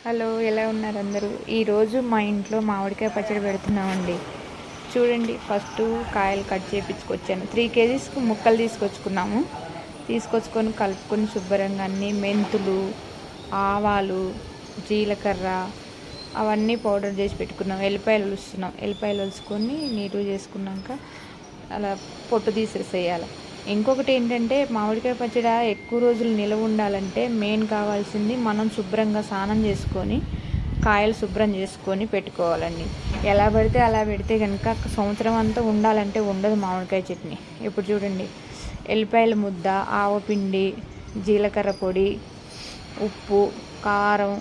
Hello, ఎలా ఉన్నారు అందరూ? ఈరోజు మా ఇంట్లో మామిడికాయ పచ్చడి పెడుతున్నామండి. చూడండి, ఫస్ట్ కాయలు కట్ చేయించుకొచ్చాను. 3 కేజీస్కి ముక్కలు తీసుకొచ్చుకొని కలుపుకొని శుభ్రంగా అన్నీ మెంతులు, ఆవాలు, జీలకర్ర అవన్నీ పౌడర్ చేసి పెట్టుకున్నాం. ఎల్లిపాయలు ఒలుసుకొని నీట్గా చేసుకున్నాక అలా పొట్టు తీసేసేయాలి. ఇంకొకటి ఏంటంటే, మామిడికాయ పచ్చడి ఎక్కువ రోజులు నిలవ ఉండాలంటే మెయిన్ కావాల్సింది మనం శుభ్రంగా స్నానం చేసుకొని కాయలు శుభ్రం చేసుకొని పెట్టుకోవాలండి. ఎలా పడితే అలా పెడితే కనుక సంవత్సరం అంతా ఉండాలంటే ఉండదు మామిడికాయ చట్నీ. ఇప్పుడు చూడండి, ఎల్లిపాయల ముద్ద, ఆవపిండి, జీలకర్ర పొడి, ఉప్పు, కారం,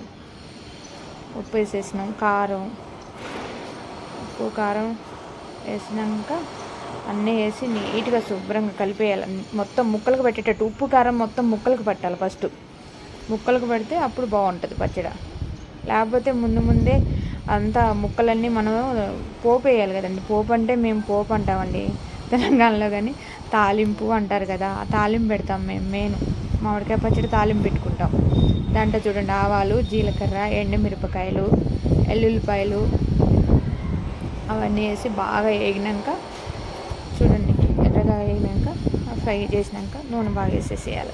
ఉప్పు వేసేసినాం, కారం వేసినాక అన్నీ వేసి నీట్గా శుభ్రంగా కలిపేయాలి. మొత్తం ముక్కలకు పెట్టేటట్టు ఉప్పు కారం మొత్తం ముక్కలకు పట్టాలి. ఫస్ట్ ముక్కలకు పడితే అప్పుడు బాగుంటుంది పచ్చడి. లేకపోతే ముందే అంతా ముక్కలన్నీ మనం పోపు వేయాలి కదండి. పోపు అంటే మేము పోపు అంటామండి తెలంగాణలో, కానీ తాలింపు అంటారు కదా. ఆ తాలింపు పెడతాం మేము. మెయిన్ మామిడికాయ పచ్చడి తాలింపు పెట్టుకుంటాం. దాంట్లో చూడండి, ఆవాలు, జీలకర్ర, ఎండుమిరపకాయలు, ఎల్లుల్లిపాయలు అవన్నీ వేసి బాగా వేగినాక చూడండి, ఎర్రగా వేగినాక ఫ్రై చేసినాక నూనె బాగా వేసేసేయాలి.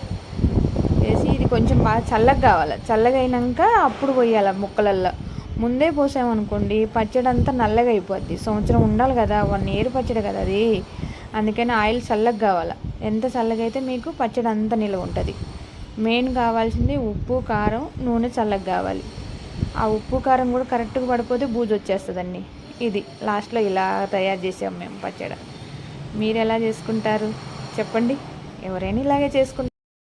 వేసి ఇది కొంచెం బాగా చల్లగా కావాలి. చల్లగా అయినాక అప్పుడు పోయాలి ముక్కలల్లో. ముందే పోసామనుకోండి పచ్చడి అంతా నల్లగా అయిపోద్ది. సంవత్సరం ఉండాలి కదా, 1 year పచ్చడి కదా అది. అందుకని ఆయిల్ చల్లగా కావాలి. ఎంత చల్లగా అయితే మీకు పచ్చడి అంతా నిల్వ ఉంటుంది. మెయిన్ కావాల్సింది ఉప్పు, కారం, నూనె చల్లగా కావాలి. ఆ ఉప్పు కారం కూడా కరెక్ట్గా పడిపోతే బూజు వచ్చేస్తుందండి. ఇది లాస్ట్లో ఇలా తయారు చేసాం మేము పచ్చడి. మీరు ఎలా చేసుకుంటారు చెప్పండి? ఎవరైనా ఇలాగే చేసుకుంటారు.